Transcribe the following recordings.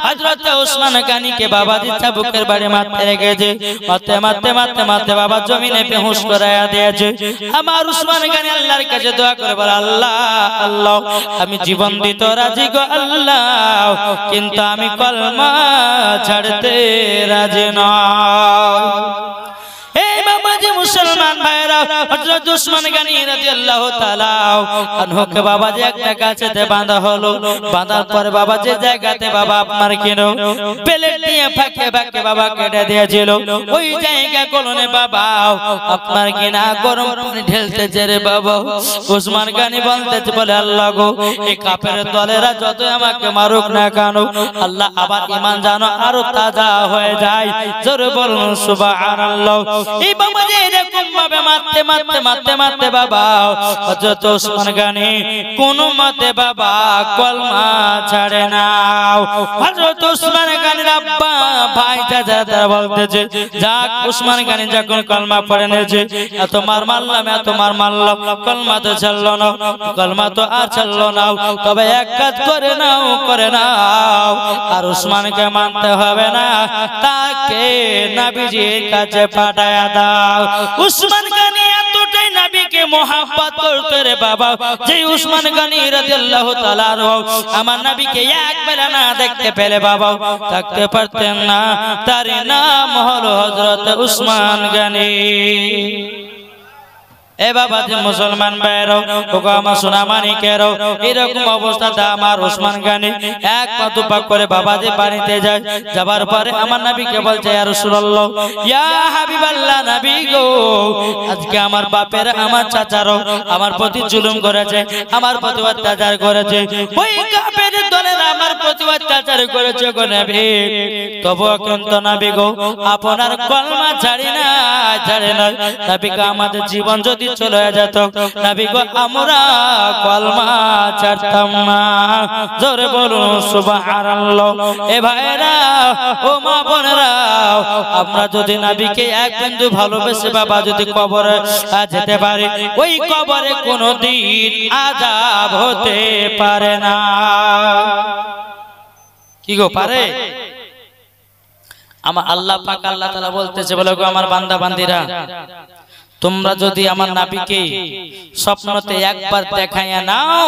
হযরত ওসমান গনিকে বাবাজি চাবুকের বাড়ি মারতে লেগেছে। মারতে মারতে মারতে মারতে বাবা জমিনে বেহুশ করায়া দিয়েছে। আমার ওসমান গনি আল্লাহর কাছে দোয়া করে বলে, আল্লাহ আল্লাহ আমি জীবন দিতে রাজি গো আল্লাহ, কিন্তু আমি কলমা ছাড়তে রাজি নয়। এই বাবাজি মুসলমান ভাইরা, হযরত ওসমান গনি রাদিয়াল্লাহু তাআলা আনহুকে বাবাজি একটা গাছেতে বাঁধা হলো। বাঁধার পরে বাবা যে জায়গাতে বাবা আপনার কেন প্লেট দিয়ে ফাঁকে ফাঁকে বাবা কেটে দিয়েছিল, ওই জায়গা কোলনে বাবা আপনার কিনা গরম পানি ঢেলতেছে রে বাবা। ওসমান গনি বলতেছে বলে, আল্লাহ গো এই কাফের দলেরা যত আমাকে মারুক না কেন, আল্লাহ আবার ঈমান জানো আরো তাজা হয়ে যায়। জোরে বলুন সুবহানাল্লাহ। এই বাবা যে এরকম ভাবে মারতে মারতে মারতে মারতে বাবা হযরত ওসমান গনি কোন মতে বাবা কলমা ছাড়ে না। হযরত ওসমান গনির আব্বা ভাই চাচা বলতেছে, যাক ওসমান গনি যখন কলমা পড়ে নিয়েছে, এত মার মারলাম এত মার মারলাম, কলমা তো ছাড়লো না, কলমা তো আর ছাড়লো না, তবে এক কাজ করে নাও করে নাও, আর ওসমানকে মানতে হবে না, তাকে নবীজির কাছে পাঠায়া দাও। ওসমান গনি এতটাই নবীকে মোহাব্বত করতে রে বাবা, যে ওসমান গনি রাদিয়াল্লাহু তাআলা আমার নবীকে একবার না দেখতে পেলে বাবা থাকতে পারতেন না। তার নাম হলো হযরত ওসমান গনি। এ বাবা যে মুসলমান ভাইরাও ওগো আমার সোনা মানিকেরাও, এরকম অবস্থাতে আমার ওসমান গনি এক পা দুপা করে বাবা যে পানিতে যায়। যাবার পরে আমার নবীকে বলছে, ইয়া রাসূলুল্লাহ ইয়া হাবিবাল্লাহ নবী গো, আজকে আমার বাপের আমার চাচারও আমার প্রতি জুলুম করেছে, আমার প্রতি অত্যাচার করেছে, ওই কাফের দলের আমার প্রতি অত্যাচার করেছে গো নবী, তবুও কিন্তু নবী গো আপনার কলমা ছাড়ি না ছাড়ে না। নবী গো আমাদের জীবন যদি চলে যেত নবী গো আমরা কলমা ছাড়তাম না। জোরে বলুন সুবহানাল্লাহ। এ ভাইরা ও মা বোনেরা, আমরা যদি নবীকে এক বিন্দু ভালোবেসে বাবা যদি কবরে যেতে পারি, ওই কবরে কোনোদিন আযাব হতে পারে না। কি গো পারে? আমার আল্লাহ পাক আল্লাহ তাআলা বলতেছে, বলে গো আমার বান্দা বান্দিরা, তোমরা যদি আমার নবীকে স্বপ্নতে একবার দেখাইয়া নাও,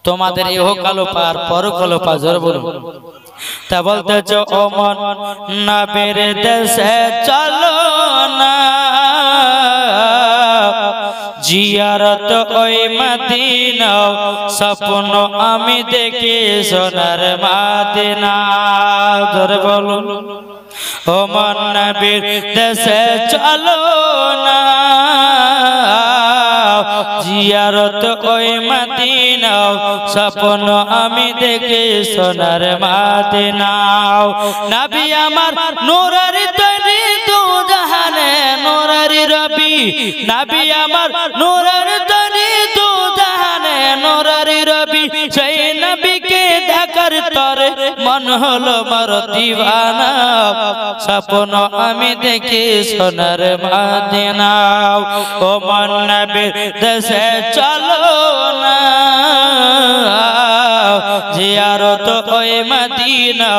তোমাদের ইহকাল পার পরকাল পার। জোরে বলুন। তা বলতেছে, ও মন নবীর দেশে চলো না, জিয়ারত ওই মদিনা স্বপ্ন আমি দেখি সোনার মদিনা। জোরে বলুন। ও মন নবীর দেশে চলো না, জিয়ারত ওই মদিনা স্বপ্ন আমি দেখি সোনার মদিনা। নবী আমার নূরের তৈরি দু জাহানে নূরের রবি, নবী আমার নূরের তৈরি দু জাহানে নূরের রবি, সেই নবীকে দেখার তরে মন হলো মোর দিওয়ানা, স্বপ্ন আমি দেখি সোনার মদিনা। ও মন নবীর দেশে চলো না, জিয়ারত ওই মদিনা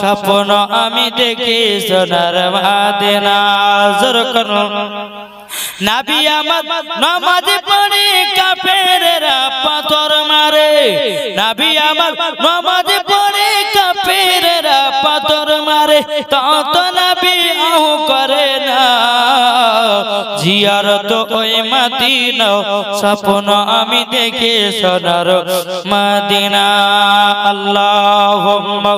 স্বপ্ন আমি দেখি সোনার মদিনা। জোরে করুন। নবী আমার নামাজ পড়ে কাফেররা পাথর মারে, নবী আমার নামাজ পড়ে কাফেররা পাথর মারে, তত নবী আহ করে না, জিয়ারত ওই মদিনা স্বপ্ন আমি দেখি সোনার মদিনা। আল্লাহুম্মা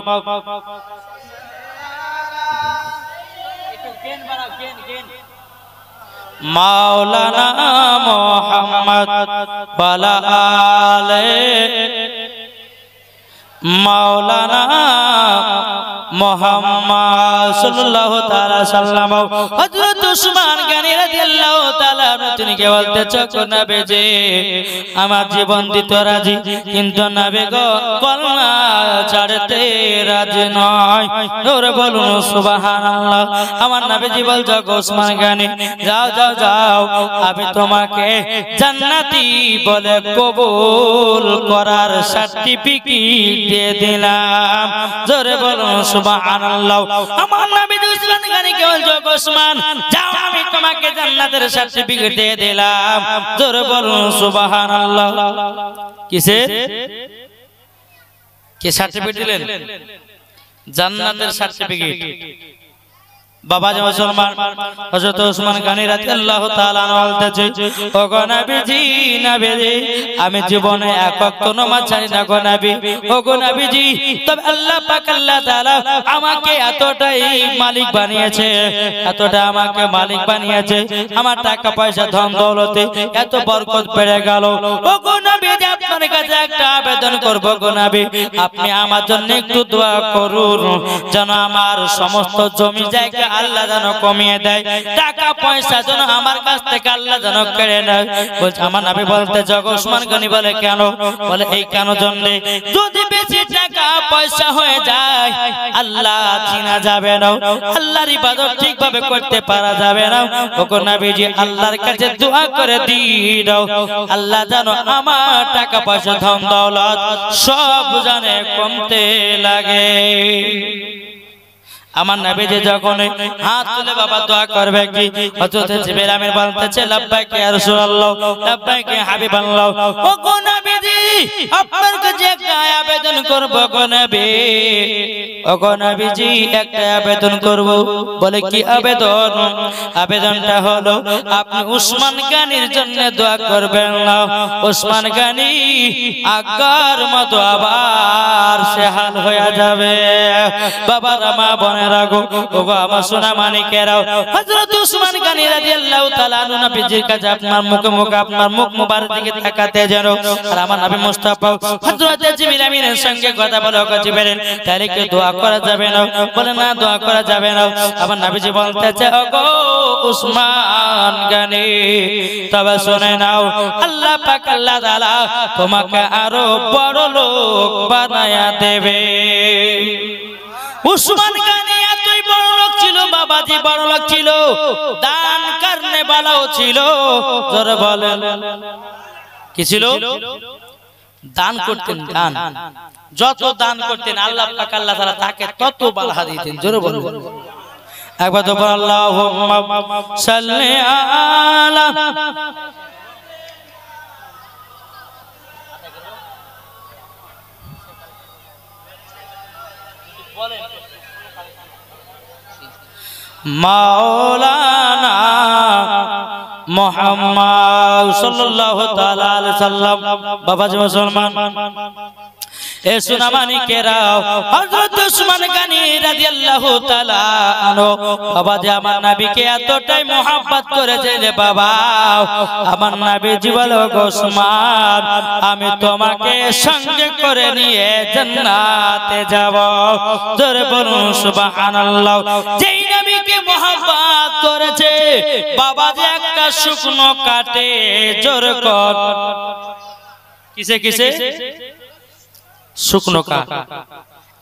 মাওলানা মুহাম্মদ ওয়ালা আলে মাওলানা মুহাম্মদ সাল্লাল্লাহু তাআলা সাল্লাম হযরত উসমান গনি রাদিয়াল্লাহু তাআলা তিনি কে বলতেছে গো নবীজি আমার জীবন দিতে রাজি কিন্তু নবী গো কলমা ছাড়তে রাজি নয় জোরে বলুন সুবহানাল্লাহ আমার নবীজি বলছে গো উসমান গনি যাও যাও যাও আমি তোমাকে জান্নাতি বলে কবুল করার সার্টিফিকেট দিয়ে দিলাম জোরে বলুন সুবহানাল্লাহ আমার নবীজি উসমান গনিকে বলছে গো উসমান যাও আমি তোমাকে জান্নাতের সার্টিফিকেট দিয়ে দিলাম জোরে বলুন সুবহানাল্লাহ কিসের কি সার্টিফিকেট দিলেন জান্নাতের সার্টিফিকেট বাবা যে মুসলমান হযরত উসমান গনি রাদিয়াল্লাহু তাআলা বলতেছে ও গো নবীজি নবীজি আমি জীবনে এক ওয়াক্ত নামাজ ছাড়ি না গো নবী ও গো নবীজি তবে আল্লাহ পাক আল্লাহ তাআলা আমাকে এতটাই মালিক বানিয়েছে এতটা আমাকে মালিক বানিয়েছে আমার টাকা পয়সা ধন দৌলতে এত বরকত বেড়ে গেল ও গো নবীজি আপনার কাছে একটা আবেদন করব গো নবী আপনি আমার জন্য একটু দোয়া করুন যেন আমার সমস্ত জমি জায়গা আল্লাহ যেন কমিয়ে দেয় টাকা পয়সা যেন আমার কাছ থেকে আল্লাহ যেন কেড়ে নেয় বলছে আমার নবী বলতে জগো উসমান গনি বলে কেন বলে এই কেন জন্য যদি বেশি টাকা পয়সা হয়ে যায় আল্লাহ চিনা যাবে না আল্লাহর ইবাদত ঠিকভাবে করতে পারা যাবে না ওগো নবীজি আল্লাহর কাছে দোয়া করে দিও আল্লাহ যেন আমার টাকা পয়সা ধন দৌলত সব জানে কমতে লাগে আমার নবীজি যখন হাত তুলে বাবা দোয়া করবে কি হযরত জিবরাইল আমিন বলতেছে লাব্বাইক ইয়া রাসূলুল্লাহ লাব্বাইক ইয়া হাবিবাল্লাহ ও গো নবীজি আপনার কাছে একটা আবেদন করব গো নবী ও গো নবীজি একটা আবেদন করব বলে কি আবেদন আবেদনটা হলো আপনি উসমান গনির জন্য দোয়া করবেন না উসমান গনি আগার মতো আবার সেহাল হয়ে যাবে বাবারা মা বোনেরা গো ওগো আমার সোনা মানিকেরাও হযরত উসমান গনি রাদিয়াল্লাহু তাআলা আনহু নবীজির কাছে আপনার মুখে মুখে আপনার মুখ মুবারক দিকে তাকাতে যেন আর আমার নবী মুস্তাফা হযরত জিবরাইল আমিনের সঙ্গে কথা বলে ওগো জিবরাইল তাহলে কি দোয়া করা যাবে না বলে না দোয়া করা যাবে না আমার নবীজি বলতেছে ওগো উসমান গনি তবে শুনে নাও আল্লাহ পাক আল্লাহ তাআলা তোমাকে আরো বড় লোক বানায়া দেবে উসমান গনি এতই বড় লোক ছিল বাবাজি বড় লোক ছিল দান করনে वालाও ছিল জোরে বলেন কি ছিল দান করতেন দান যত দান করতেন আল্লাহ পাক আল্লাহ তাআলা তাকে তত বাড়া দিতেন জোরে বলেন একবার তো বল আল্লাহুম্মা সাল্লি আলা মাওলানা মুহাম্মদ সাল্লাল্লাহু তাআলা আলাইহি সাল্লাম বাবাজি মুসলমান এ সোনা মানিকেরাও হযরত উসমান গনি রাদিয়াল্লাহু তাআলা আনহু বাবাজি আমার নবীকে এতটাই mohabbat করেছে রে বাবা আমার নবীজি বলে গো উসমান আমি তোমাকে সঙ্গে করে নিয়ে জান্নাতে যাব জোরে বলুন সুবহানাল্লাহ যেই নবীকে mohabbat করেছে বাবাজি একটা শুকনো কাটে জোরে কর কিসে কিসে শুকনো কাঠ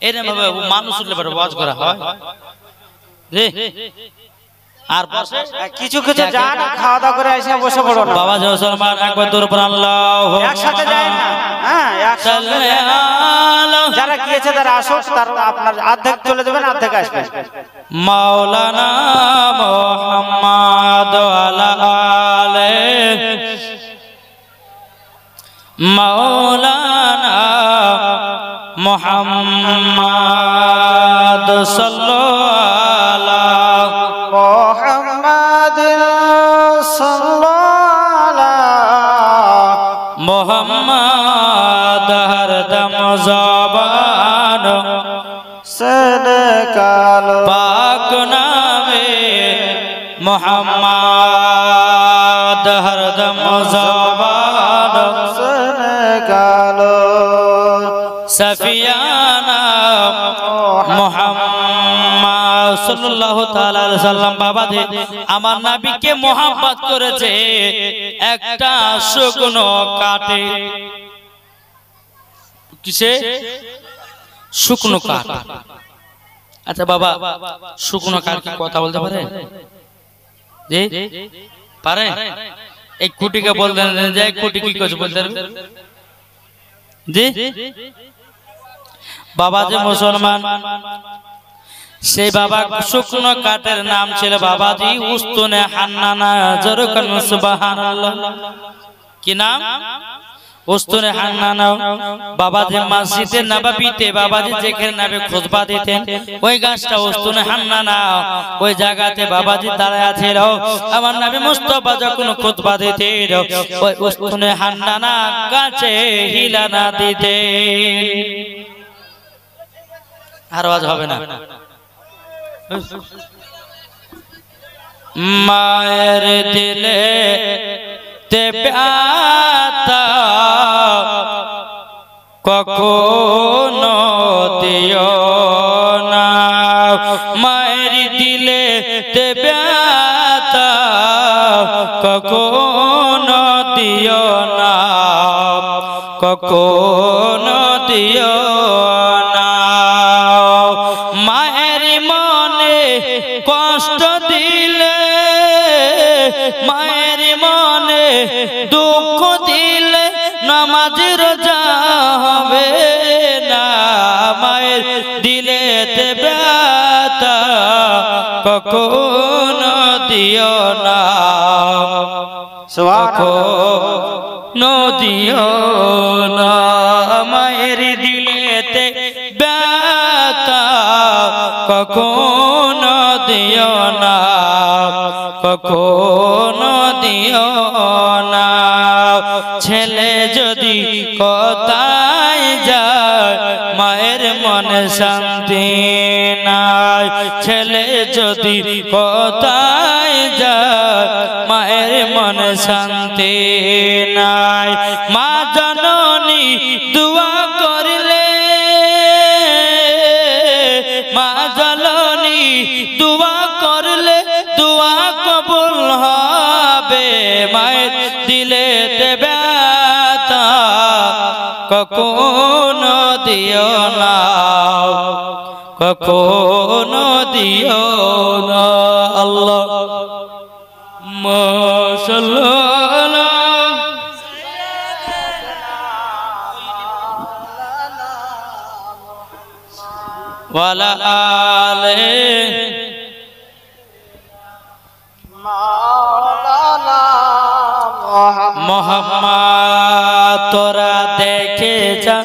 এরকম ভাবে মানুষ উঠলে পরে ওয়াজ করা হয় রে আর বসে কিছু কিছু যান খাওয়া দাওয়া করে এসে বসে পড়ো না বাবা মুসলমান একবার দূর পর আল্লাহু একসাথে যায় না হ্যাঁ একসাথে যারা গিয়েছে তারা আসুক তার আপনার অর্ধেক চলে যাবেন অর্ধেক আসবে মাওলানা মুহাম্মদ ওয়ালা আলিহি মাওলানা মুহাম্মদ সাল্লাল্লাহু মুহাম্মদ সাল্লাল্লাহু মুহাম্মদ হরদম জবান সনে কালো পাক নামে মুহাম্মদ হরদম জবান সনে কালো সফিয়ানা মুহাম্মদ সাল্লাল্লাহু তাআলা আলাইহি সাল্লাম বাবাজি আমার নবীকে মোহাব্বত করেছে একটা শুকনো কাঠে। কিসে? শুকনো কাঠ। আচ্ছা বাবা, শুকনো কাঠ কি কথা বলতে পারে? জি পারে? এই কুটিকে বলতেন যে কুটি কি কিছু বলতে জি বাবা যে মুসলমান, সেই বাবা শুকনো কাঠের নাম ছিল বাবাজি উস্তুনে হান্নানা। জোরে সুবহানাল্লাহ। কি নাম? উস্তুনে হান্নানা। বাবাজি মসজিদে নববীতে বাবাজি যেখানে নবী খুতবা দিতেন ওই গাছটা উস্তুনে হান্নানা, ওই জায়গাতে বাবাজি দাঁড়ায় ছিল। আমার নবী মুস্তাফা যখন খুতবা দিতেন ওই উস্তুনে হান্নানা গাছে হিলানা দিতেন। আর আওয়াজ হবে না। মায়ের দিলে তে ব্যথা কখনো দিও না, মায়ের দিলে তে ব্যথা কখনো দিও না, কখনো দিও না। মায়ের মনে কষ্ট দিলে, মায়ের মনে দুঃখ দিলে নামাজ রোজা হবে না। মায়ের দিলে তে ব্যথা কখনো দিও না, কখনো দিও না। মায়ের দিলেতে ব্যথা কখনো দিও না, কখনো দিও না। ছেলে যদি কোথায় যায় মায়ের মনে শান্তি নাই, ছেলে যদি কোথায় যায় মায়ের মনে শান্তি নাই। মা জননী দুয়া করলে, মা জননী দুয়া করলে দুয়া কবুল হবে। মায়ের দিলেতে ব্যথা কখনো দিও না, কখনো দিও না। আল্লাহ মাশাআল্লাহ। ওয়ালা আলে মাওলানা মুহাম্মদ। তোরা দেখে যা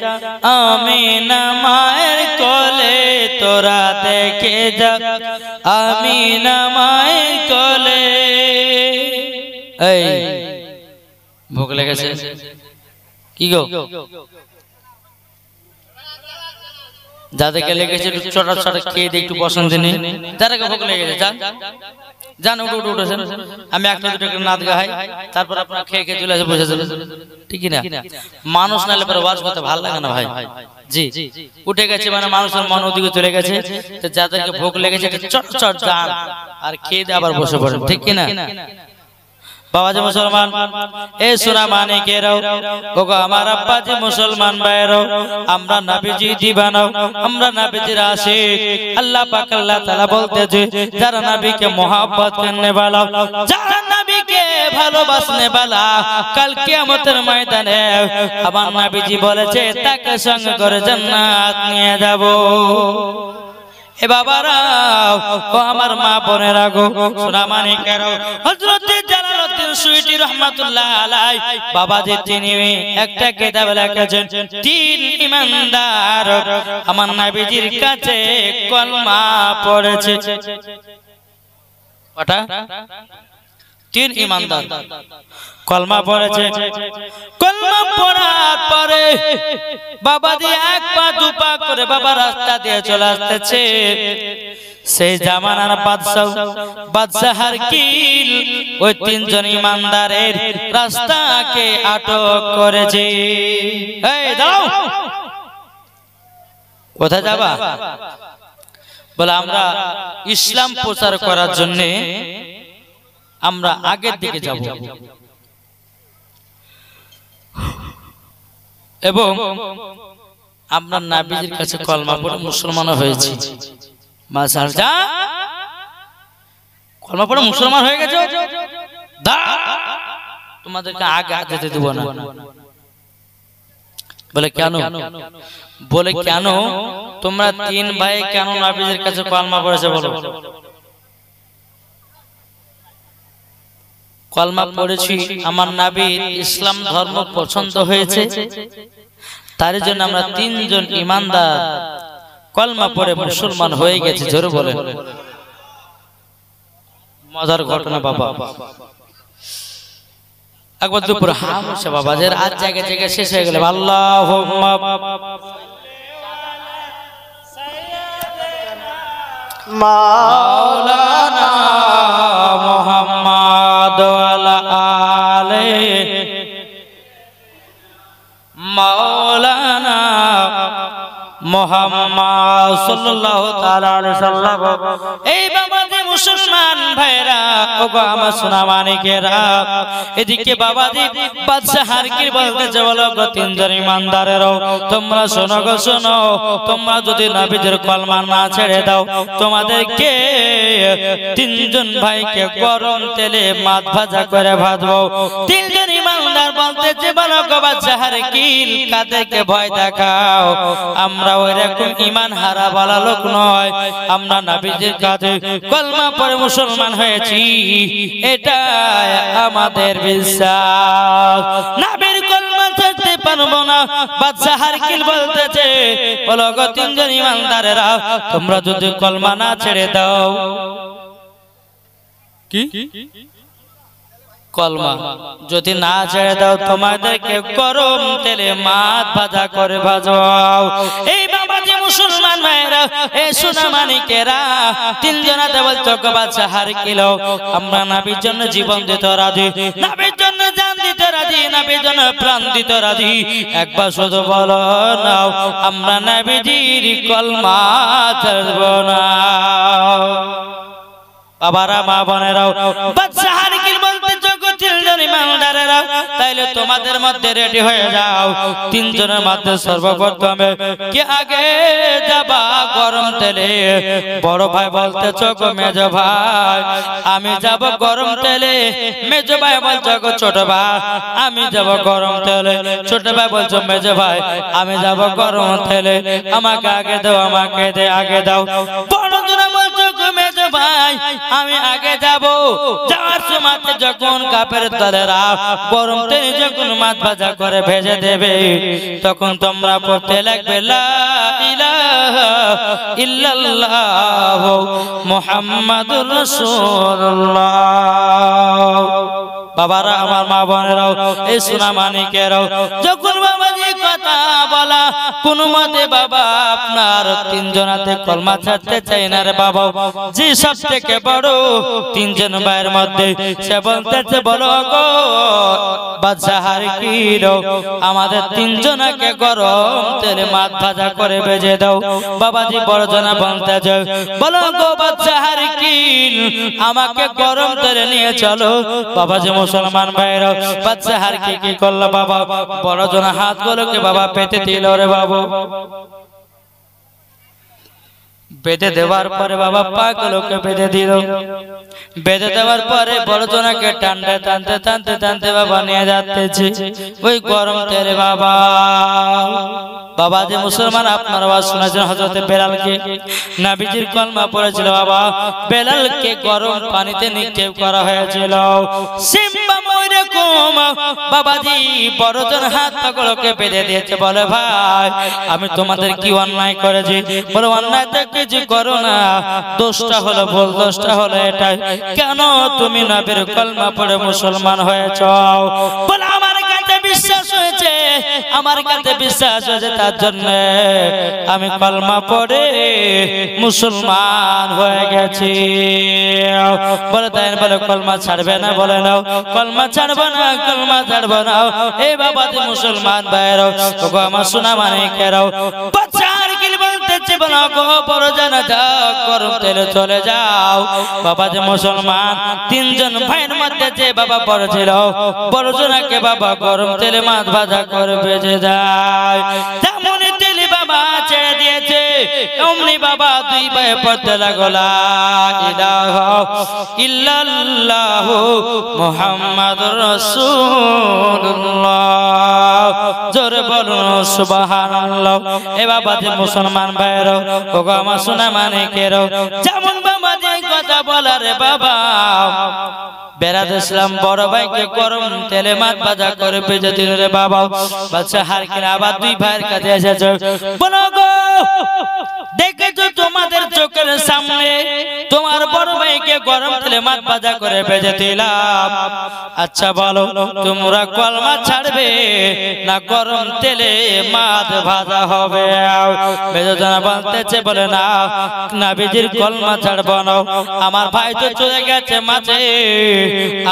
আমিনা মায়ের কোলে, তোরা দেখে যা আমিনা মায়ের কোলে। এই ভোগ লেগেছে কি গো? যাদেরকে লেগেছে একটু চটা চটা খেয়ে দিয়ে একটু বসেন দিনে। যাদেরকে ভোগ লেগেছে যান যান, উঠে উঠেছেন। আমি একটা দুটো নাদ গাই, তারপর আপনার খেয়ে খেয়ে চলে আসে বসে যাবে, ঠিক না? মানুষ নালে পরে ওয়াজ করতে ভালো লাগে না ভাই। জি উঠে গেছে মানে মানুষের মন ওদিকে চলে গেছে। তো যাদেরকে ভোগ লেগেছে চট চট যান আর খেয়ে দিয়ে আবার বসে পড়েন, ঠিক কিনা? বাবাজি মুসলমান, এ সোনা মানিকেরাও, ওগো আমার আব্বাজি মুসলমান ভাইরাও, আমরা নবীজি দিবানাও, আমরা নবীজির আশিক। আল্লাহ পাক আল্লাহ তাআলা বলতেছে যারা নবীকে মোহাব্বত করনে वाला, যারা নবীকে ভালোবাসনে वाला, কাল কিয়ামতের ময়দানে আমার নবীজি বলেছে তাকে সঙ্গে করে জান্নাত নিয়ে যাব। এ বাবারা ও আমার মা বোনেরা গো, সোনা মানিকেরাও, হযরত জালালউদ্দিন সুয়ুতী রাহমাতুল্লাহ আলাইহি বাবাজি তিনি একটা কিতাব লিখেছেন, তিন ইমানদার আমার নবীজির কাছে কলমা পড়েছে। ওটা তিন ইমানদার কলমা পড়েছে। কলমা পড়ার পরে বাবাজি এক পা দু পা করে বাবা রাস্তা দিয়ে চলে আসতেছে। সেই জামানার বাদশাহ হারকিল ওই তিনজন ইমানদারের রাস্তাকে আটক করেছে। এই দাঁড়াও, কোথায় যাবা? বলে আমরা ইসলাম প্রচার করার জন্য আমরা আগের দিকে যাব এবং আমরা নবীজির কাছে কলমা পড়ে মুসলমান হয়েছি। মাশাআল্লাহ, কলমা পড়ে মুসলমান হয়ে গেছো, তোমাদেরকে আগে যেতে দেব না। বলে কেন? বলে কেন তোমরা তিন ভাই কেন নবীজির কাছে কলমা পড়েছে বলো? কলমা পড়েছি আমার নবীর ইসলাম ধর্ম পছন্দ হয়েছে, তার জন্য আমরা তিনজন ঈমানদার কলমা পড়ে মুসলমান হয়ে গেছি। জোরে বলে। মজার ঘটনা বাবা, একবার দুপুর হামসা বাবা যে রাত জায়গায় জায়গায় শেষ হয়ে গেল। আল্লাহুম্মা মাওলানা মুহাম্মদ ওয়ালা আলে মাওলানা মুহাম্মদ সাল্লাল্লাহু তাআলা আলাইহি সাল্লাম। এই বাবা যে মুসলমান ভাইরা, ওগো আমার সোনা মানিকেরা, এদিকে বাবাজি বাদশাহ হারকিল বলতেছে, বলো গো তিনজন ঈমানদারেরও তোমরা শোনো গো শোনো, তোমরা যদি নবীদের কলমা না ছেড়ে দাও তোমাদেরকে তিনজন ভাইকে গরম তেলে মাছ ভাজা করে ভাজবো। তিনজন ঈমানদার বলতেছে, বলো গো বাদশাহ হারকিল কাদেরকে ভয় দেখাও? আমরা ওইরকম ঈমান হারা বলা লোক নয়, আমরা নবীজির কাছে কলমা পড়ে মুসলমান হয়েছি, এটা আমাদের বিশ্বাস। নবীর কলমা ছাড়তে পারবো না। বাদশাহ হারকিল বলতেছে, বলো গো তিনজন ঈমানদারেরা তোমরা যদি কলমা না ছেড়ে দাও, কি কলমা যদি না ছেড়ে দাও তোমাদেরকে গরম তেলে মাছ ভাজা করে ভাজাও। এই বাবা যে মুসলমান ভাইরা, এই সোনা মানিকেরা, তিনজনাতে বলছো গো বাদশাহ হারকিল আমরা নবীর জন্য জীবন দিতে রাজি, নবীর জন্য জান দিতে রাজি, নবীর জন্য প্রাণ দিতে রাজি। একবার শুধু বলো নাও আমরা নবীজির কলমা ছাড়ব না। বাবারা মা বোনেরাও, বাদশাহ হারকিল বলতে তাইলে তোমাদের মধ্যে রেডি হয়ে যাও। তিনজনের মধ্যে সর্বপ্রথমে কে আগে যাবা গরম তেলে? বড় ভাই বলতেছো গো মেজ ভাই আমি যাব গরম তেলে। মেজ ভাই বলছো গো ছোট ভাই আমি যাব গরম তেলে। ছোট ভাই বলছো মেজ ভাই আমি যাব গরম তেলে, আমাকে আগে দাও, আমাকে দে আগে দাও। বড় জোড়া বলছো গো মেজ ভাই আমি আগে যাব। যাওয়ার সময় যখন কাপের দলেরা গরম তেলে যখন মাছ ভাজা করে ভেজে দেবে, তখন তোমরা পড়তে লাগবে লা ইলাহা ইল্লাল্লাহ মুহাম্মাদুর রাসূলুল্লাহ। বাবারা আমার মা বোনেরাও, এই সোনা মানিকেরাও, যখন বাবাজি কথা বলা কোন মতে বাবা আপনার তিনজনাতে কলমা ছাড়তে চাই না রে বাবা। যে সব থেকে বড় তিনজন ভাইয়ের মধ্যে সে বলতেছে বলো গো বাদশাহ হারকিল আমাদের তিনজনকে গরম তেলে মাছ ভাজা করে ভেজে দাও। বাবাজি বড় জনা বলতেছে বলো গো বাদশাহ হারকিল আমাকে গরম তেলে নিয়ে চলো। বাবাজি মুসলমান ভাইরা বাদশাহ হারকিল কি করলো বাবা? বড় জনা হাতগুলোকে বাবা পেতে দিল রে বাবা। বেঁধে দেওয়ার পরে বাবা পাগুলোকে বেঁধে দিল। বেঁধে দেওয়ার পরে বড় জনাকে টানতে টানতে টানতে টানতে বাবা নিয়ে যাচ্ছে ওই গরম তেলে বাবা। বাবা যে মুসলমান আপনার আওয়াজ শুনেছেন হযরত বেলালকে নবীজির কলমা পড়েছিল বাবা। বেলালকে গরম পানিতে নিক্ষেপ করা হয়েছিল। সিম্বা ওইরকম বাবাজি বড়জন হাত পাগুলোকে বেঁধে দিয়েছে। বলে ভাই আমি তোমাদের কি অন্যায় করেছি? বলে অন্যায় তো কিছু করো না, দোষটা হলো ভুল, দোষটা হলো এটাই কেন তুমি নবীর কলমা পড়ে মুসলমান হয়েছ? বলে আমার কাছে বিশ্বাস হয়েছে, আমার কাছে বিশ্বাস হয়েছে তার জন্য আমি কলমা পড়ে মুসলমান হয়ে গেছি। বলে তাই বলে কলমা ছাড়বে না? বলে নাও কলমা ছাড়বো না, কলমা ছাড়বো না। এই বাবা যে মুসলমান ভাইরাও আমার সোনা মানিকেরাও বাদশাহ হারকিল বলতেছে বলো গো বড় জানা যাও গরম তেলে চলে যাও বাবা যে মুসলমান তিনজন ভাইয়ের মধ্যে যে বাবা বড় ছিল বড় জনাকে বাবা গরম তেলে মাছ ভাজা করে ভেজে যায় তেমনি তেলে বাবা ছেড়ে দিয়েছে অমনি বাবা দুই ভাই পড়তে লাগলো লা ইলাহা ইল্লাল্লাহ মুহাম্মাদুর রাসূলুল্লাহ জোরে বলুন সুবহানাল্লাহ এ বাবা যে মুসলমান ভাইরা ওগো আমার সোনা মানিকেরা যেমন বাবা যে কথা বলার বাবা বেড়াতে ইসলাম বড় ভাইকে গরম তেলে মাছ ভাজা করে ভেজে দিল রে বাবা বাচ্চা হার কিনা আবার দুই ভাইয়ের কাছে এসেছে বলো গো দেখেছো তোমাদের চোখের সামনে তোমার বড় ভাইকে গরম তেলে মাছ ভাজা করে ভেজে দিলাম আচ্ছা বলো তোমরা কলমা ছাড়বে না গরম তেলে মাছ ভাজা হবে বেজনা বলতেছে বলে না নবীজির কলমা ছাড়বো না আমার ভাই তো চলে গেছে মাঝে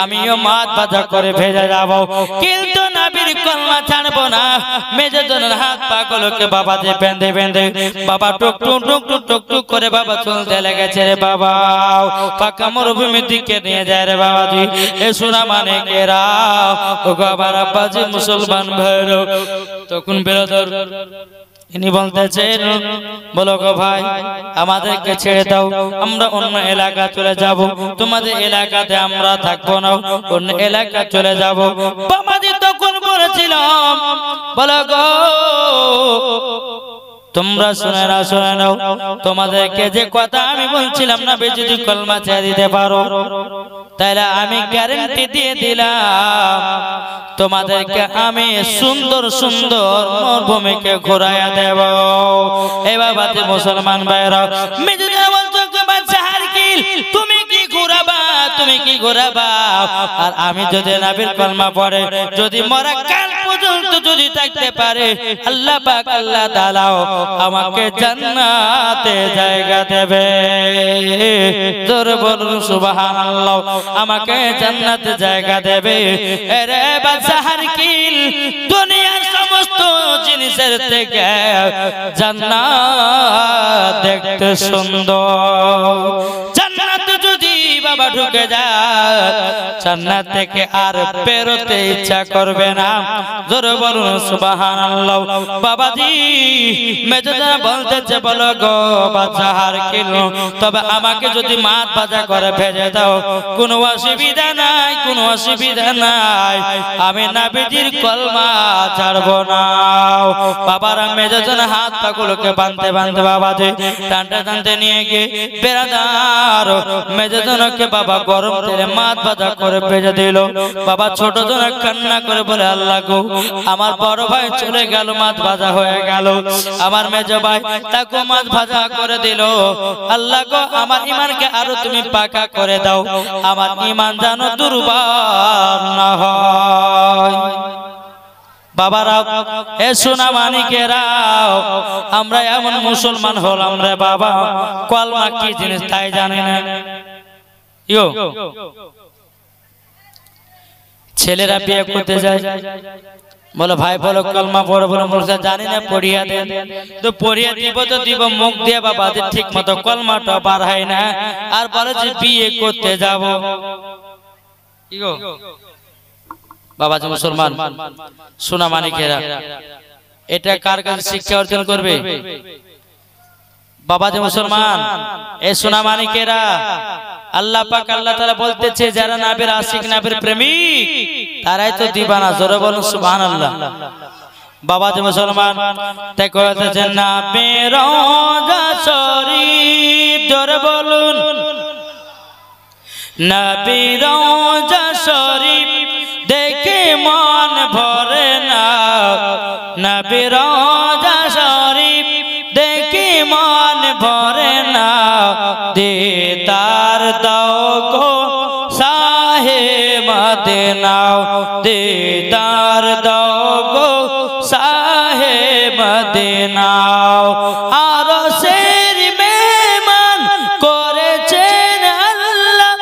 আমিও মাছ ভাজা করে ভেজে যাবো কিন্তু নবীর কলমা ছাড়বো না মেজেজনের হাত পাগুলোকে বাবা যে বেঁধে বেঁধে বাবা টুক টুক টুক টুক টুক টুক করে বাবা চলতে লেগেছে রে বাবা পাকা মরুভূমির দিকে নিয়ে যায় রে বাবা জি এ সোনা মানিকেরা ও গো আমার আব্বাজি মুসলমান ভাইরা তখন বেরাদার ইনি বলতেছেন বলো গো ভাই আমাদেরকে ছেড়ে দাও আমরা অন্য এলাকা চলে যাব তোমাদের এলাকাতে আমরা থাকবো না অন্য এলাকা চলে যাব বাবাজি তখন বলেছিলাম বলো গো তোমরা শুনে নাও তোমাদেরকে যে কথা আমি বলছিলাম না যদি কলমা ছেড়ে দিতে পারো তাহলে আমি গ্যারান্টি দিয়ে দিলাম তোমাদেরকে আমি সুন্দর সুন্দর মরুভূমিকে ঘোরাইয়া দেব এ বাবাতে মুসলমান ভাইরা মেজুদা বলতো বাচ্চা হারকিল তুমি কি ঘোরাবা আর আমি যদি নবীর কলমা পড়ে যদি মরা কাল পর্যন্ত যদি থাকতে পারে আল্লাহ পাক আল্লাহ তাআলা আমাকে জান্নাতে জায়গা দেবে জোরে বলুন সুবহানাল্লাহ আমাকে জান্নাতে জায়গা দেবে আরে বাদশা হারকিল দুনিয়ার সমস্ত জিনিসের থেকে জান্নাত দেখতে সুন্দর জান্নাত যদি বাবা ঢুকে যায় জান্নাত থেকে আর বেরোতে ইচ্ছা করবে না জোরে বলুন সুবহানাল্লাহ বাবাজি মেজদা বলতেছে বলো গো বাদশা হারকিল তবে আমাকে যদি মাছ ভাজা করে ভেজে দাও কোনো অসুবিধা নাই আমি নবীজির কলমা ছাড়বো না বাবার মেজদা হাত পাগুলোকে বাঁধতে বাবাজি টানতে নিয়ে গিয়ে বেরাদার মেজদাকে বাবা গরম তেলে মাছ ভাজা করে ভেজে দিল বাবা ছোট জনা কান্না করে বলে আল্লাহ গো আমার বড় ভাই চলে গেল মাছ ভাজা হয়ে গেল আমার মেজ ভাই তাকে মাছ ভাজা করে দিল আল্লাহ গো আমার ঈমানকে আরো তুমি পাকা করে দাও আমার ঈমান যেন দুর্বল না হয় বাবারা এ সোনা মানিকেরা আমরা এমন মুসলমান হলাম রে বাবা কলমা কি জিনিস তাই জানি না ছেলেরা বিয়ে করতে যায় বলো ভাই বলো কলমা পড়ো বলো মুর্শিদ জানি না পড়িয়া দেন তো পড়িয়া দিব তো দিব মুখ দিয়ে বাবা ঠিক মতো কলমাটা বার হয় না আর বলে যে বিয়ে করতে যাব কি গো বাবা যে মুসলমান সোনা মানিকেরা এটা কার কাছে শিক্ষা অর্জন করবে বাবা যে মুসলমান এই সোনা মানিকেরা আল্লাহ পাক আল্লাহ তাআলা বলতেছে যারা নবীর আশিক নবীর প্রেমিক তারাই তো দিবানা জোরে বলুন সুবহানাল্লাহ বাবা যে মুসলমান তাই কইতেছেন নবীর রওজা শরীফ জোরে বলুন নবীর রওজা শরীফ দেখে মন ভরে না নবীর রওজা শরীফ দেখে মন ভরে না দিদার দাও গো শাহে মদিনা দিদার দাও গো শাহে মদিনা আর শের মেহমান করেছেন আল্লাহ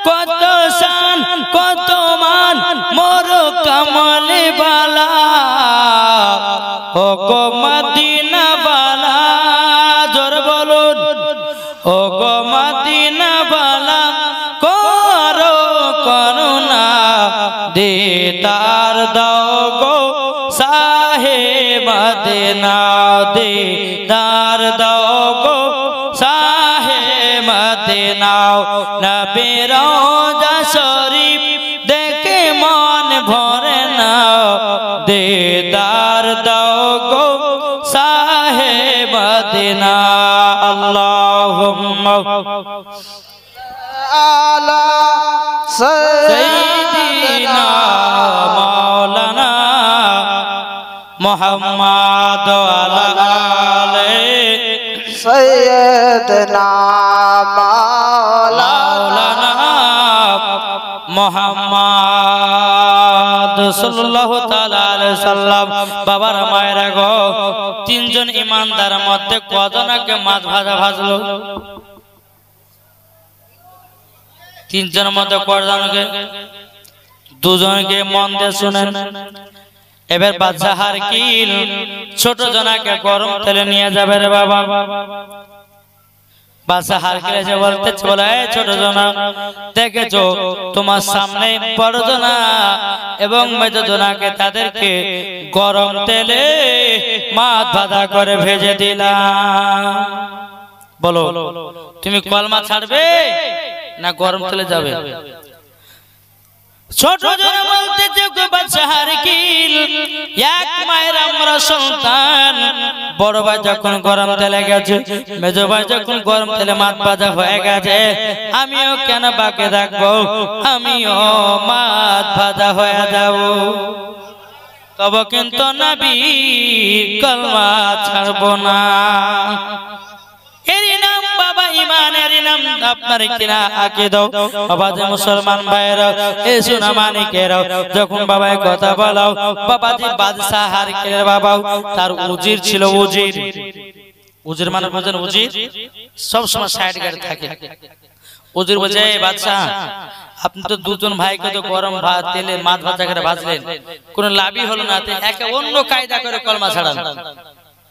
কত শান কত মান মোর কমলে বালা ও গো মদিনা বালা জোর ও গো মদিনা বালা করো করুণা দিদার দাও গো শাহে মদিনা দিদার দাও গো শাহে মদিনা নবী রওজা শরীফ দেখে মন ভরে না দিদার দাও গো শাহে মদিনা আল্লাহুম্মা আলা সাইয়্যিদিনা মাওলানা মুহাম্মদ ওয়া আলা আলি সাইয়্যিদিনা মাওলানা মুহাম্মদ সাল্লাল্লাহু তাআলা আলাইহি সাল্লাম। বাবার মায়েরা গো, তিনজন ইমানদার মধ্যে কজনকে মাছ ভাজা ভাজলো? তিনজনের মধ্যে কজনকে? দুজনকে। মন দিয়ে শুনেন। এবার বাদশা হারকিল ছোট জনাকে গরম তেলে নিয়ে যাবে রে বাবা। বাদশা হারকিল এসে বলতেছে, বলে এই ছোট জনা, দেখেছো তোমার সামনে বড় জনা এবং মেজ জনাকে তাদেরকে গরম তেলে মাছ ভাজা করে ভেজে দিলাম। বলো তুমি কলমা ছাড়বে না গরম তেলে যাবে? ছোট জন বলতেছে, বাদশা হারকিল, এক মায়ের আমরা সন্তান। বড় ভাই যখন গরম তেলে গেছে, মেজ ভাই যখন গরম তেলে মাছ ভাজা হয়ে গেছে, আমিও কেন বাকি থাকবো? আমিও মাছ ভাজা হয়ে যাব। তবে কিন্তু নবী কলমা ছাড়বো না। এরই নাম বাবা ঈমান, এরই নাম আপনার কিনা আকীদা। বাবা যে মুসলমান ভাইরা, এ সোনা মানিকেরা, যখন বাবায় কথা বলাও, বাবাজি বাদশা হারকিলের বাবা তার উজির ছিল। উজির, উজির মানে বুঝেন? উজির সব সময় সাইড গার্ড থাকে। উজির বলছে, এই বাদশা, আপনি তো দুজন ভাইকে তো গরম ভাত তেলে মাছ ভাজা করে ভাজলেন, কোনো লাভই হলো না, একে অন্য কায়দা করে কলমা ছাড়ান।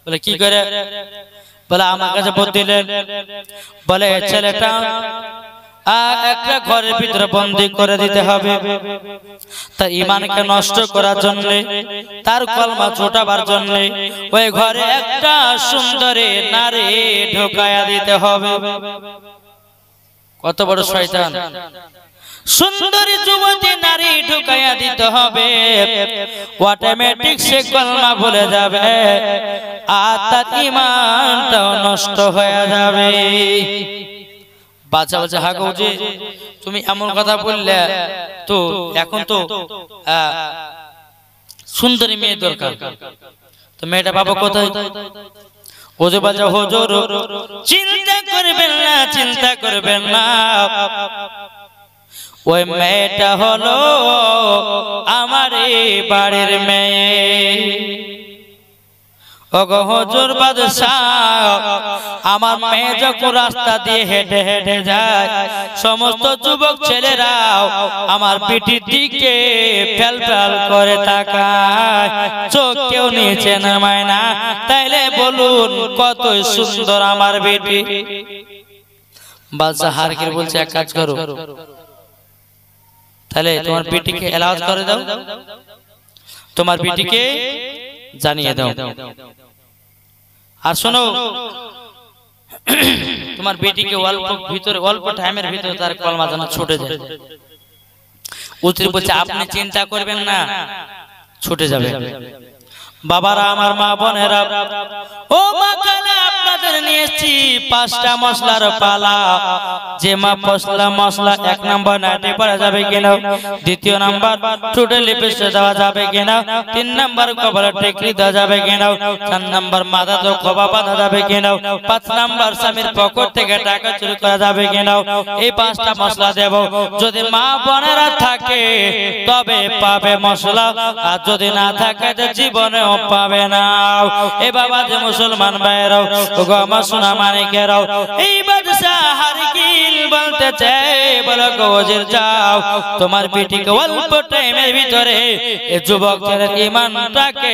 বলে কি করে? বলে আমার কাছে বললেন, বলে ছেলেটা একটা ঘরের ভিতরে বন্দী করে দিতে হবে, তার ঈমানকে নষ্ট করার জন্য, তার কলমা ছোটাবার জন্য ওই ঘরে একটা সুন্দরী নারী ঢোকায়া দিতে হবে। কত বড় শয়তান! সুন্দরী যুবতী নারী ঢুকাইয়া দিতে হবে, অটোমেটিক সে কলমা ভুলে যাবে আর তার ঈমানটাও নষ্ট হয়ে যাবে। বাচ্চা বাচ্চা হাগো যে তুমি এমন কথা বললে, তো এখন তো সুন্দরী মেয়ে দরকার, তো মেয়েটা পাবো কোথায়? ওজে বাজা হুজুর, চিন্তা করবেন না, চিন্তা করবেন না, ওই মেয়েটা হলো আমার বাড়ির মেয়ে। ওগো হুজুর বাদশাহ, আমার মেয়ে যখন রাস্তা দিয়ে হেঁটে হেঁটে যায়, সমস্ত যুবক ছেলেরাও আমার পিঠির দিকে ফেল ফেল করে তাকায়, চোখ কেউ নিচে নামায় না। তাইলে বলুন কত সুন্দর আমার বেটি। বাদশাহ হারকিল বলছে, এক কাজ করো, তাহলে তোমার বেটিকে এলাউজ করে দাও, তোমার বেটিকে জানিয়ে দাও। আর শোনো, তোমার বেটিকে অল্প টাইমের ভিতরে তার কলমা যেন ছুটে যায়। উজির বলছে, আপনি চিন্তা করবেন না, ছুটে যাবে। বাবারা, আমার মা বোনেরা, ও মা কানে আপনাদের নিয়েছি 5টা মশলার পালা। যে মশলা 1 নাম্বার নাটে পড়া যাবে কিনা, 2 নাম্বার ঠোঁটে লিপস্টিক দেওয়া যাবে কিনা, 3 নাম্বার কপালে টিকলি দেওয়া যাবে কিনা, 4 নাম্বার মাথাতে খোপা বাঁধা যাবে কিনা, 5 নাম্বার স্বামীর পকেট থেকে টাকা চুরি করা যাবে কিনা। এই 5টা মশলা দেব। যদি মা বোনেরা থাকে তবে পাবে মশলা, আর যদি না থাকে জীবনে পাবে না। এ বাবা যে মুসলমান ভাইরাও, আমার সোনা মানিকেরাও এই বাদশাহ হারকিল বলতে চায় বলো গো ওজির যাও তোমার বেটিকে অল্প টাইমের ভিতরে এই যুবক ছেলের ঈমানটাকে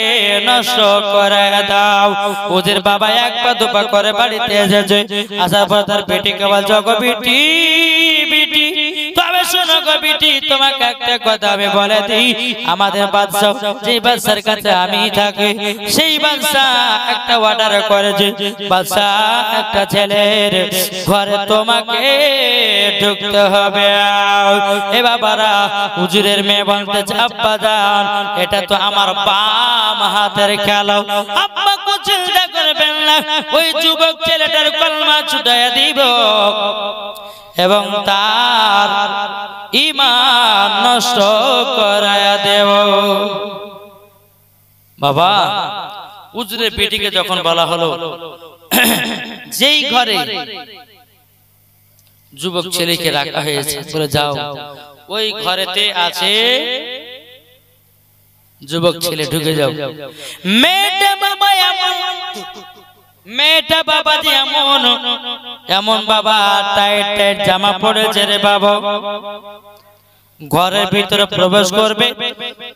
নষ্ট করে দাও। ওজির বাবা এক পা দুপা করে বাড়িতে এসেছে, আসার পর তার বেটিকে বলছে গো বেটি বেটি তবে শোনো গো বেটি তোমাকে একটা কথা আমি বলে দিই, আমাদের বাদশা যে বাদশার কাছে আমি থাকি সেই বাদশা একটা অর্ডার করেছে, বাদশা একটা ছেলের ঘরে তোমাকে ঢুকতে হবে। এ বাবারা হুজুরের মেয়ে বলতে আব্বা জান এটা তো আমার বাম হাতের খেলা, আব্বা কো চিন্তা করবেন না, ওই যুবক ছেলেটার কলমা ছুটাইয়া দিব এবং তার ঈমান নষ্ট করায়া দেব। বাবা হুজুরের বেটিকে যখন বলা হলো যেই ঘরে যুবক ছেলেকে রাখা হয়েছে বলে যাও ওই ঘরেতে আছে যুবক ছেলে ঢুকে যাও। মেয়েটা বাবা মেয়েটা বাবা যে এমন এমন বাবা টাইট টাইট জামা পড়েছে রে বাবা, ঘরের ভিতরে প্রবেশ করবে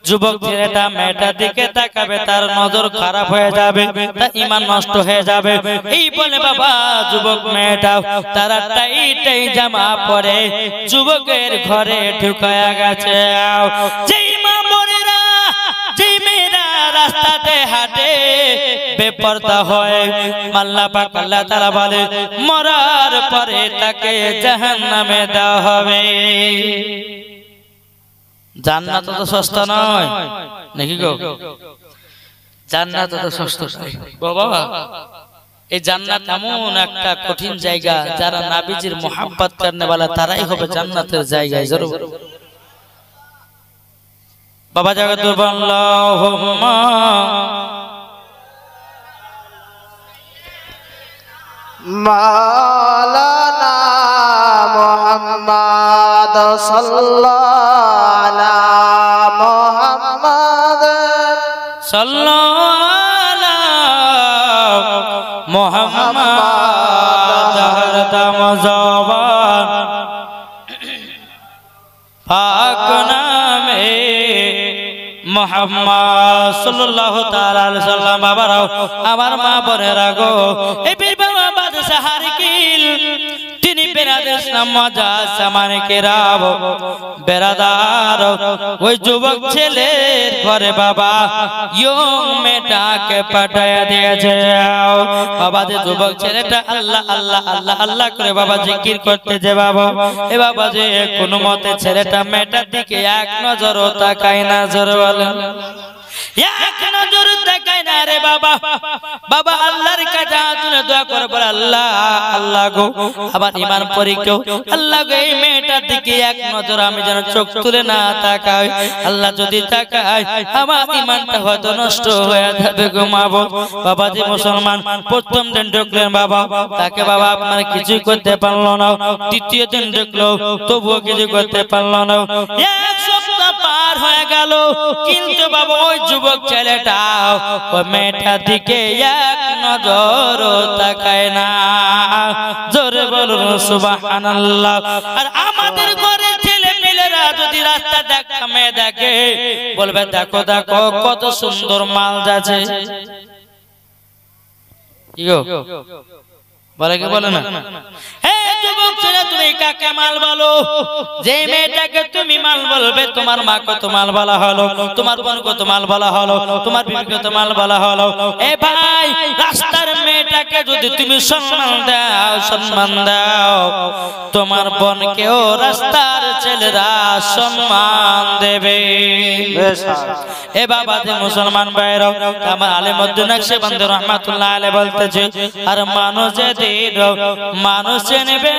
যুবক ছেলেটা মেয়েটার দিকে তাকাবে, তার নজর খারাপ হয়ে যাবে, তার ঈমান নষ্ট হয়ে যাবে। এই বলে বাবা যুবক মেয়েটা তারা টাইট টাইট জামা পরে যুবকের ঘরে ঢুকায়া গেছে। যেই মা বোনেরা যেই মেয়েরা রাস্তাতে হাঁটে বেপরদা হয়, আল্লাহ পাক আল্লাহ তাআলা বলে মরার পরে তাকে জাহান্নামে দেওয়া হবে। জান্নাত তো সস্তা নয় নাকি গো, জান্নাত তো সস্তা নয় বাবা। এই জান্নাত এমন একটা কঠিন জায়গা, যারা নবীজির মোহাব্বত করনে वाला তারাই হবে জান্নাতের জায়গায়। জরুর বাবা জাগত আল্লাহুম্মা মাওলানা মুহাম্মদ সাল্লাল্লাহু মুহাম্মদ সাল্লাল্লাহু মুহাম্মদ হরদম জবান পাক নামে মুহাম্মদ সাল্লাল্লাহু তাআলা আলাইহি সাল্লাম। বাবারাও আমার মা বোনেরা গো, এই পীর বাবা বাদশাহ হারকিল তিনি বেরাদার নামাজা সামান কেরাব বেরাদার ওই যুবক ছেলের ঘরে বাবা ইয়ং মেয়েটাকে পাঠায়া দিয়েছে। বাবা যে যুবক ছেলেটা আল্লাহ আল্লাহ আল্লাহ আল্লাহ করে বাবা জিকির করতেছে বাবা, এ বাবা যে কোনো মতে ছেলেটা মেয়েটার দিকে এক নজরও তাকায় না। জোরে বলেন এক নজর তাকায় না রে বাবা। বাবা আল্লাহর কাছে তুলে দোয়া করে বলে আল্লাহ আল্লাহ গো আমার ঈমান পরীক্ষা, আল্লাহ গো এই মেয়েটার দিকে এক নজর আমি যেন চোখ তুলে না তাকাই, আল্লাহ যদি তাকাই আমার ঈমানটা হয়তো নষ্ট হয়ে যাবে গো মাবো। বাবা যে মুসলমান প্রথম দিন ঢুকলেন বাবা, তাকে বাবা আপনার কিছু করতে পারলো না, দ্বিতীয় দিন ঢুকলো তবুও কিছু করতে পারলো না, এক সপ্তাহ পার হয়ে গেল, কিন্তু বাবা ওই যুবক ছেলেটা ওই মেয়েটার দিকে এক নজর তাকায় না। জোরে বলুন সুবহানাল্লাহ। আর আমাদের ঘরে ছেলে মেয়েরা যদি রাস্তা দেখা মেয়ে দেখে বলবে দেখো দেখো কত সুন্দর মাল যাচ্ছে, বলে কি বলে না? যুবক ছেলে তুমি কাকে মাল বলো? যে মেয়েটাকে তুমি মাল বলবে তোমার মা কত মাল বলা হলো, তোমার বোন কত মাল বলা হলো, তোমার বিবি কত মাল বলা হলো। এ ভাই রাস্তার মেয়েটাকে যদি তুমি সম্মান দাও সম্মান দাও, তোমার বোনকেও রাস্তার ছেলেরা সম্মান দেবে। এ বাবা যে মুসলমান ভাইরা আমার আলেমউদ্দিন নকশবন্দি রাহমাতুল্লাহ আলাইহি বলতেছে, আর মানুষ যেদিন মানুষ নেবে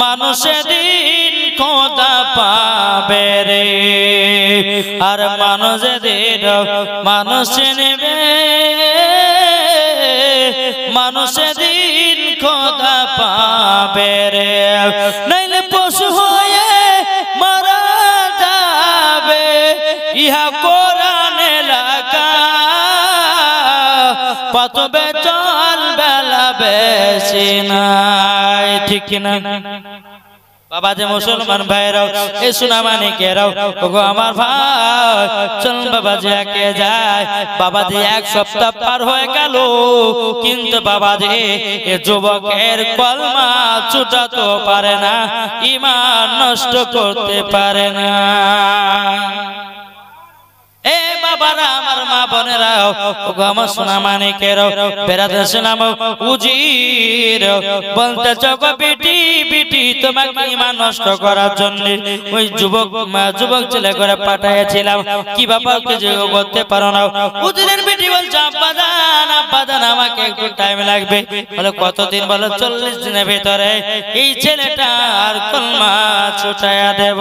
মানুষ দিন খোদা পাবে রে, আর মানুষ দিন মানুষ নেবে মানুষ দিন খোদা পাবে রে, নাইলে পশু হয়ে মারা যাবে ইহা কোরআন লেখা। তবে চল বেলা বেশি নাই, ঠিক কিনা? বাবা যে মুসলমান ভাইরাও এই সোনামানিকেরাও, ওগো আমার ভাই চল বাবা যে একে যায়। বাবা যে এক সপ্তাহ পার হয়ে গেল, কিন্তু বাবা যে এ যুবকের কলমা ছুটাতে পারে না, ঈমান নষ্ট করতে পারে না। এ বাবারা, আমার মা বোনেরা, ওগো আমার সোনামানিকেরাও, বেরাতে শোনাম উজির বলতে চোখো বিটি বিটি তোমাকে ঈমান নষ্ট করার জন্য ওই যুবক ছেলে করে পাঠাইছিলাম, কি ব্যাপারকে যে করতে পারো না? উজিরের বিটি বলছে আব্বাজান আমাকে একটু টাইম লাগবে। বলে কতদিন? বলে 40 দিনের ভিতরে এই ছেলেটার কলমা ছুটাইয়া দেব।